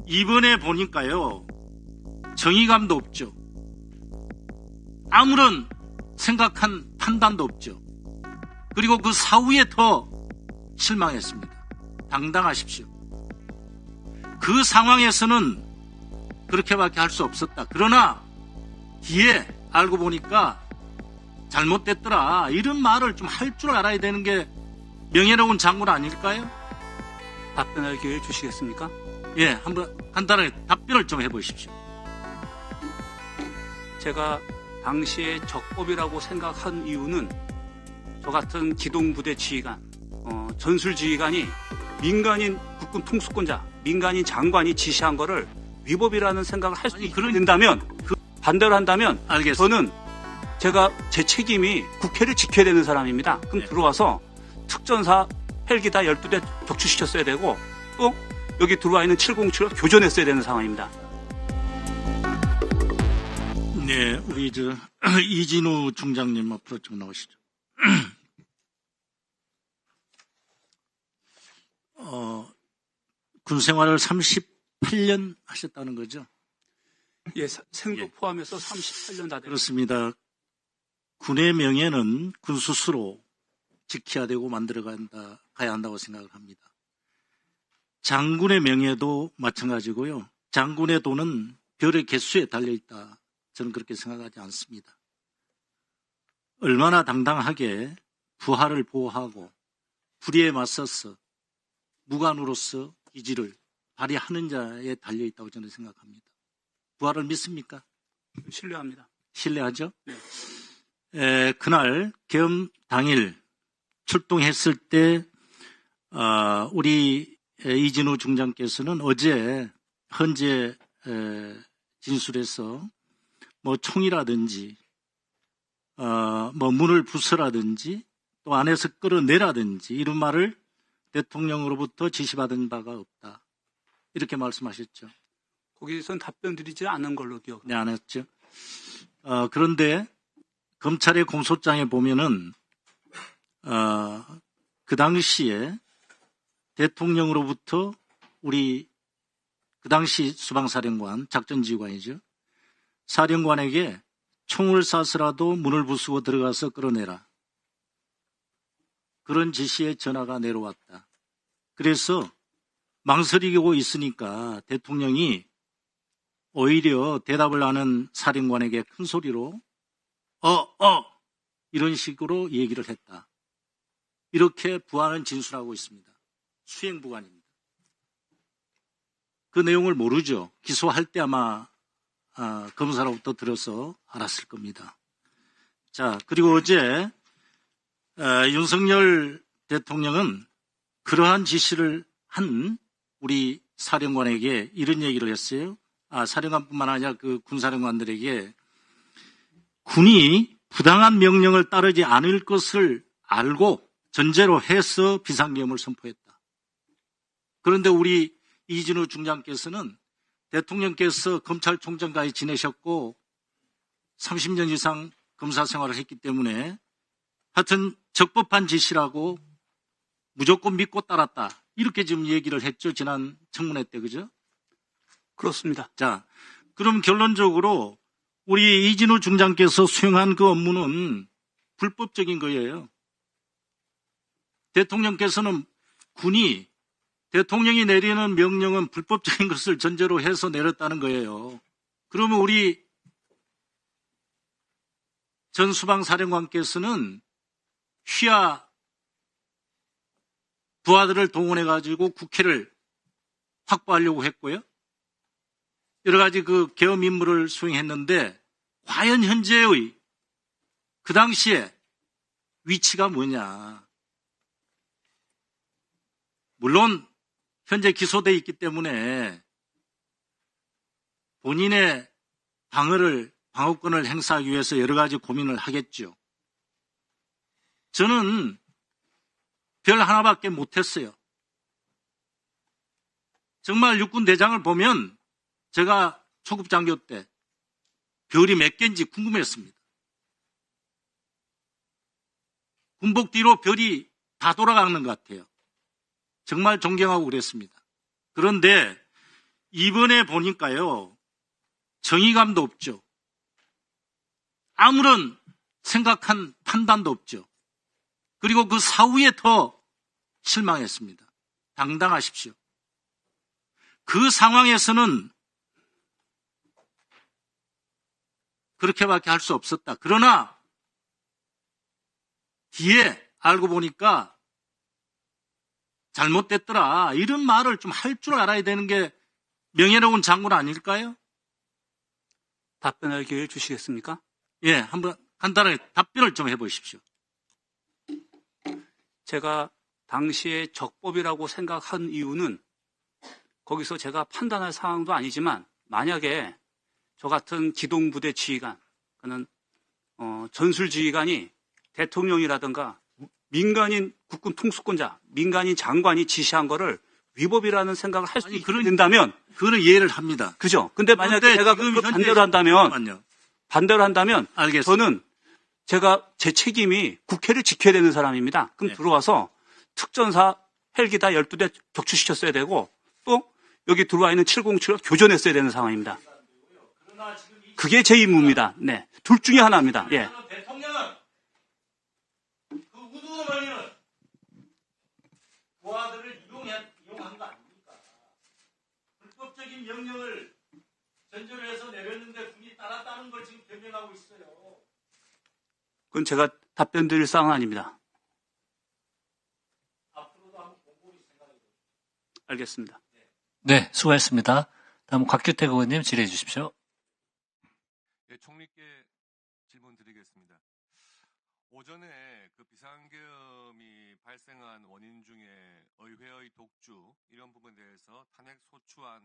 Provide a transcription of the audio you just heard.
이번에 보니까요, 정의감도 없죠. 아무런 생각한 판단도 없죠. 그리고 그 사후에 더 실망했습니다. 당당하십시오. 그 상황에서는 그렇게밖에 할 수 없었다. 그러나 뒤에 알고 보니까 잘못됐더라. 이런 말을 좀 할 줄 알아야 되는 게 명예로운 장군 아닐까요? 답변할 기회 주시겠습니까? 예, 한번 간단하게 답변을 좀 해보십시오. 제가 당시에 적법이라고 생각한 이유는 저 같은 기동부대 지휘관, 전술 지휘관이 민간인 국군 통수권자, 민간인 장관이 지시한 거를 위법이라는 생각을 할 수 있게 된다면, 반대로 한다면 알겠습니다. 저는 제 책임이 국회를 지켜야 되는 사람입니다. 그럼 네. 들어와서 특전사 헬기 다 12대 격추시켰어야 되고 또 여기 들어와 있는 707을 교전했어야 되는 상황입니다. 네, 우리 이진우 중장님 앞으로 좀 나오시죠. 군 생활을 38년 하셨다는 거죠? 예, 생도 예. 포함해서 38년 다 됐습니다. 그렇습니다. 군의 명예는 군 스스로 지켜야 되고 가야 한다고 생각을 합니다. 장군의 명예도 마찬가지고요. 장군의 돈은 별의 개수에 달려있다. 저는 그렇게 생각하지 않습니다. 얼마나 당당하게 부하를 보호하고 불의에 맞서서 무관으로서 의지를 발휘하는 자에 달려있다고 저는 생각합니다. 부하를 믿습니까? 신뢰합니다. 신뢰하죠? 네. 그날 계엄 당일 출동했을 때 우리 이진우 중장께서는 어제 현재 진술에서 뭐 총이라든지 뭐 문을 부숴라든지 또 안에서 끌어내라든지 이런 말을 대통령으로부터 지시받은 바가 없다. 이렇게 말씀하셨죠. 거기선 답변 드리지 않은 걸로 기억합니다. 네, 안 했죠. 그런데 검찰의 공소장에 보면은 그 당시에 대통령으로부터 우리 그 당시 수방사령관, 작전지휘관이죠. 사령관에게 총을 쏴서라도 문을 부수고 들어가서 끌어내라. 그런 지시의 전화가 내려왔다. 그래서 망설이고 있으니까 대통령이 오히려 대답을 하는 사령관에게 큰 소리로 이런 식으로 얘기를 했다. 이렇게 부하는 진술하고 있습니다. 수행부관입니다. 그 내용을 모르죠. 기소할 때 아마 검사로부터 들어서 알았을 겁니다. 자, 그리고 어제 윤석열 대통령은 그러한 지시를 한 우리 사령관에게 이런 얘기를 했어요. 사령관뿐만 아니라 그 군사령관들에게 군이 부당한 명령을 따르지 않을 것을 알고 전제로 해서 비상계엄을 선포했다. 그런데 우리 이진우 중장께서는 대통령께서 검찰총장까지 지내셨고 30년 이상 검사 생활을 했기 때문에 하여튼 적법한 지시라고 무조건 믿고 따랐다. 이렇게 지금 얘기를 했죠. 지난 청문회 때, 그죠? 그렇습니다. 자, 그럼 결론적으로 우리 이진우 중장께서 수행한 그 업무는 불법적인 거예요. 대통령께서는 군이 대통령이 내리는 명령은 불법적인 것을 전제로 해서 내렸다는 거예요. 그러면 우리 전 수방사령관께서는 휘하 부하들을 동원해가지고 국회를 확보하려고 했고요. 여러 가지 그 계엄 임무를 수행했는데 과연 현재의 그 당시에 위치가 뭐냐. 물론 현재 기소되어 있기 때문에 본인의 방어권을 행사하기 위해서 여러 가지 고민을 하겠죠. 저는 별 하나밖에 못했어요. 정말 육군 대장을 보면 제가 초급 장교 때 별이 몇 개인지 궁금했습니다. 군복 뒤로 별이 다 돌아가는 것 같아요. 정말 존경하고 그랬습니다. 그런데 이번에 보니까요, 정의감도 없죠. 아무런 생각한 판단도 없죠. 그리고 그 사후에 더 실망했습니다. 당당하십시오. 그 상황에서는 그렇게밖에 할 수 없었다. 그러나 뒤에 알고 보니까 잘못됐더라. 이런 말을 좀 할 줄 알아야 되는 게 명예로운 장군 아닐까요? 답변할 기회를 주시겠습니까? 예, 한번 간단하게 답변을 좀 해보십시오. 제가 당시에 적법이라고 생각한 이유는 거기서 제가 판단할 사항도 아니지만 만약에 저 같은 기동부대 지휘관, 그는 전술지휘관이 대통령이라든가 민간인 국군 통수권자, 민간인 장관이 지시한 거를 위법이라는 생각을 할 수 있게 된다면, 그거는 이해를 합니다. 그죠? 근데 만약에 그런데 제가 지금 그 현재 반대로 한다면 알겠습니다. 저는 제 책임이 국회를 지켜야 되는 사람입니다. 그럼 네. 들어와서 특전사 헬기 다 12대 격추시켰어야 되고 또 여기 들어와 있는 707을 교전했어야 되는 상황입니다. 그게 제 임무입니다. 네. 둘 중에 하나입니다. 예. 대통령은 그 우두머리는 고아들을 이용한 거 아닙니까? 불법적인 명령을 전제로 해서 내렸는데 군이 따랐다는 걸 지금 변명하고 있어요. 그건 제가 답변 드릴 사항은 아닙니다. 앞으로도 한번 공고히 생각해 보십시오. 알겠습니다. 네, 수고하셨습니다. 다음 곽규택 의원님 질의해 주십시오. 예, 총리께 질문 드리겠습니다. 오전에 그 비상계엄이 발생한 원인 중에 의회의 독주 이런 부분에 대해서 탄핵 소추안